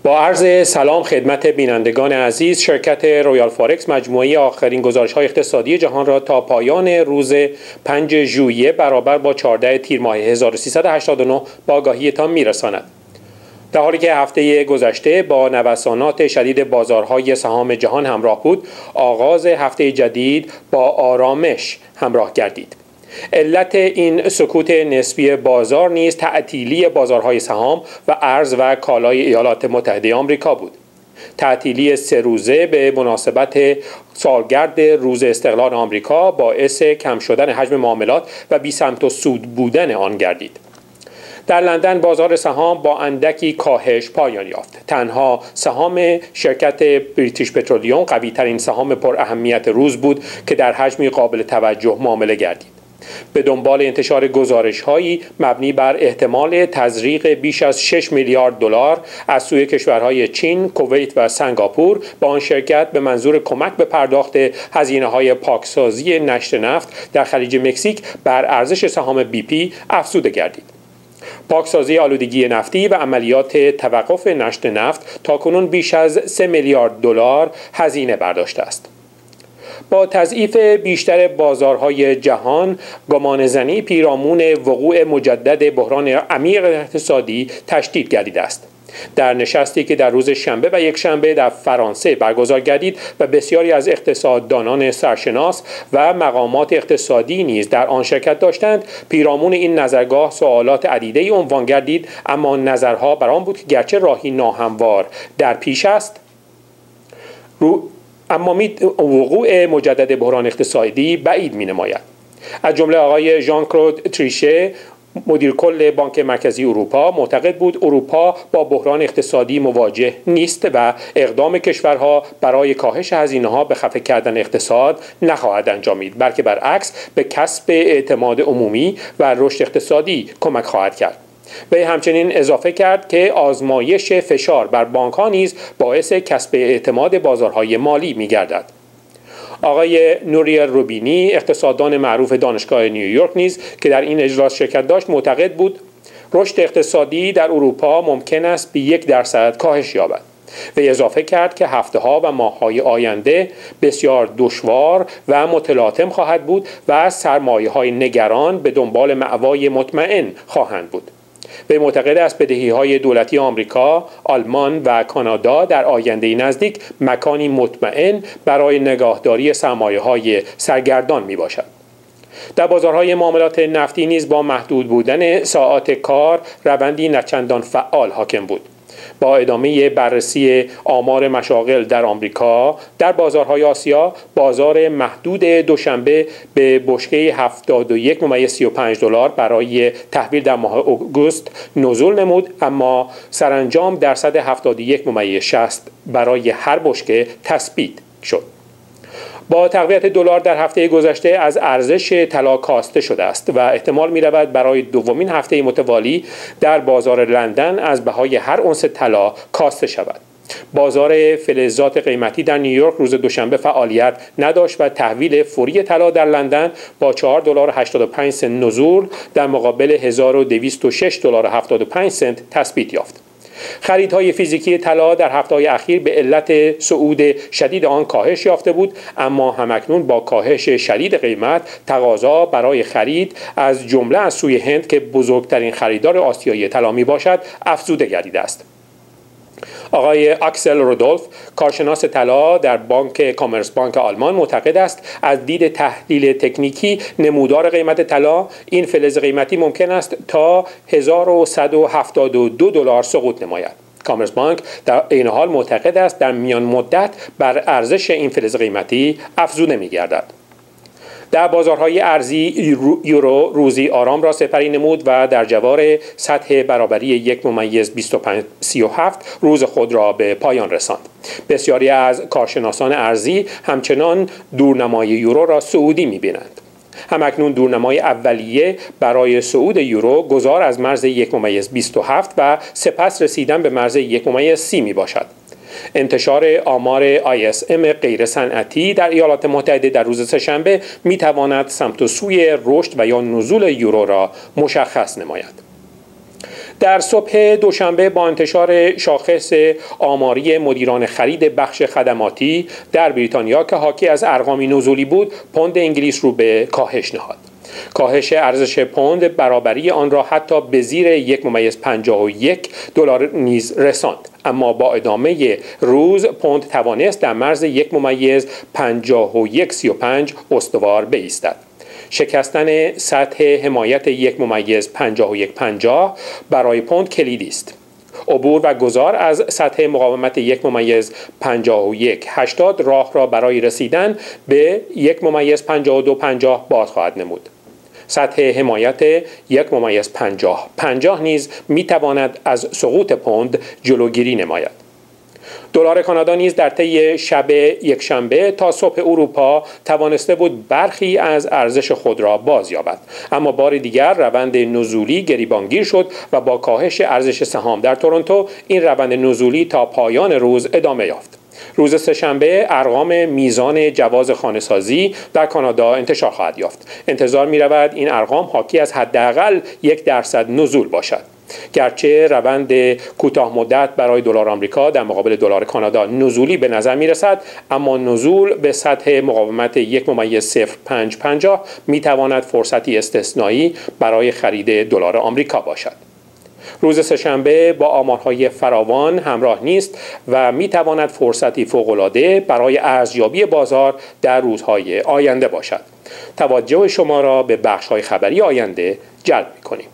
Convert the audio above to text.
با عرض سلام خدمت بینندگان عزیز، شرکت رویال فارکس مجموعه آخرین گزارش‌های اقتصادی جهان را تا پایان روز 5 ژوئیه برابر با 14 تیر ماه 1389 با آگاهیتان میرساند. در حالی که هفته گذشته با نوسانات شدید بازارهای سهام جهان همراه بود، آغاز هفته جدید با آرامش همراه گردید. علت این سکوت نسبی بازار نیز تعطیلی بازارهای سهام و ارز و کالای ایالات متحده آمریکا بود. تعطیلی 3 روزه به مناسبت سالگرد روز استقلال آمریکا باعث کم شدن حجم معاملات و بی سمت و سود بودن آن گردید. در لندن بازار سهام با اندکی کاهش پایان یافت. تنها سهام شرکت بریتیش پترولیوم قوی ترین سهام پر اهمیت روز بود که در حجمی قابل توجه معامله گردید. به دنبال انتشار گزارش‌هایی مبنی بر احتمال تزریق بیش از 6 میلیارد دلار از سوی کشورهای چین، کویت و سنگاپور با آن شرکت به منظور کمک به پرداخت هزینه‌های پاکسازی نشت نفت در خلیج مکزیک بر ارزش سهام BP افزوده گردید. پاکسازی آلودگی نفتی و عملیات توقف نشت نفت تاکنون بیش از 3 میلیارد دلار هزینه برداشته است. با تضعیف بیشتر بازارهای جهان، گمانه‌زنی پیرامون وقوع مجدد بحران عمیق اقتصادی تشدید گردیده است. در نشستی که در روز شنبه و یکشنبه در فرانسه برگزار گردید و بسیاری از اقتصاددانان سرشناس و مقامات اقتصادی نیز در آن شرکت داشتند، پیرامون این نظرگاه سوالات عدیده‌ای عنوان گردید، اما نظرها بر آن بود که گرچه راهی ناهموار در پیش است، اما وقوع مجدد بحران اقتصادی بعید می‌نماید. از جمله آقای ژان کلود تریشه، مدیر کل بانک مرکزی اروپا، معتقد بود اروپا با بحران اقتصادی مواجه نیست و اقدام کشورها برای کاهش هزینه‌ها به خفه کردن اقتصاد نخواهد انجامید، بلکه برعکس به کسب اعتماد عمومی و رشد اقتصادی کمک خواهد کرد. و همچنین اضافه کرد که آزمایش فشار بر بانک‌ها نیز باعث کسب اعتماد بازارهای مالی می‌گردد. آقای نوریل روبینی، اقتصاددان معروف دانشگاه نیویورک نیز که در این اجلاس شرکت داشت، معتقد بود رشد اقتصادی در اروپا ممکن است به 1% کاهش یابد. و اضافه کرد که هفته‌ها و ماه‌های آینده بسیار دشوار و متلاطم خواهد بود و سرمایه‌های نگران به دنبال مأوای مطمئن خواهند بود. به معتقد است بدهی‌های دولتی آمریکا، آلمان و کانادا در آینده نزدیک مکانی مطمئن برای نگهداری سرمایه‌های سرگردان میباشد. در بازارهای معاملات نفتی نیز با محدود بودن ساعات کار روندی نچندان فعال حاکم بود. با ادامه بررسی آمار مشاغل در آمریکا، در بازارهای آسیا بازار محدود دوشنبه به بشکه 71.35 دلار برای تحویل در ماه آگوست نزول نمود، اما سرانجام درصد 71.60 برای هر بشکه تثبیت شد. با تقویت دلار در هفته گذشته از ارزش طلا کاسته شده است و احتمال می‌رود برای دومین هفته متوالی در بازار لندن از بهای هر اونس طلا کاسته شود. بازار فلزات قیمتی در نیویورک روز دوشنبه فعالیت نداشت و تحویل فوری طلا در لندن با $4.85 نزول در مقابل $1206.75 تثبیت یافت. خریدهای فیزیکی طلا در هفته‌های اخیر به علت صعود شدید آن کاهش یافته بود، اما همکنون با کاهش شدید قیمت تقاضا برای خرید از جمله از سوی هند که بزرگترین خریدار آسیایی طلا میباشد افزوده گردیده است. آقای اکسل رودولف، کارشناس طلا در بانک کامرس بانک آلمان، معتقد است از دید تحلیل تکنیکی نمودار قیمت طلا این فلز قیمتی ممکن است تا $1172 سقوط نماید. کامرس بانک در این حال معتقد است در میان مدت بر ارزش این فلز قیمتی افزوده می‌گردد. در بازارهای ارزی یورو روزی آرام را سپری نمود و در جوار سطح برابری 1.2537 روز خود را به پایان رساند. بسیاری از کارشناسان ارزی همچنان دورنمای یورو را صعودی می‌بینند. همکنون دورنمای اولیه برای صعود یورو گذار از مرز 1.27 و سپس رسیدن به مرز 1.30 میباشد. انتشار آمار ISM غیر صنعتی در ایالات متحده در روز سه‌شنبه میتواند سمت و سوی رشد و یا نزول یورو را مشخص نماید. در صبح دوشنبه با انتشار شاخص آماری مدیران خرید بخش خدماتی در بریتانیا که حاکی از ارقامی نزولی بود، پوند انگلیس رو به کاهش نهاد. کاهش ارزش پوند برابری آن را حتی به زیر 1.51 دلار نیز رساند، اما با ادامه روز پوند توانست در مرز 1.5135 استوار بایستد. شکستن سطح حمایت 1.5150 برای پوند کلیدی است. عبور و گذار از سطح مقاومت 1.5180 راه را برای رسیدن به 1.5250 باز خواهد نمود. سطح حمایت 1.50 نیز می تواند از سقوط پوند جلوگیری نماید. دلار کانادا نیز در طی شب یکشنبه تا صبح اروپا توانسته بود برخی از ارزش خود را بازیابد، اما بار دیگر روند نزولی گریبانگیر شد و با کاهش ارزش سهام در تورنتو این روند نزولی تا پایان روز ادامه یافت. روز سه‌شنبه ارقام میزان جواز خانه‌سازی در کانادا انتشار خواهد یافت. انتظار می‌رود این ارقام حاکی از حداقل 1% نزول باشد. گرچه روند کوتاه مدت برای دلار آمریکا در مقابل دلار کانادا نزولی به نظر می‌رسد، اما نزول به سطح مقاومت 1.0550 می‌تواند فرصتی استثنایی برای خرید دلار آمریکا باشد. روز سه‌شنبه با آمارهای فراوان همراه نیست و می‌تواند فرصتی فوق‌العاده برای ارزیابی بازار در روزهای آینده باشد. توجه شما را به بخش‌های خبری آینده جلب می‌کنیم.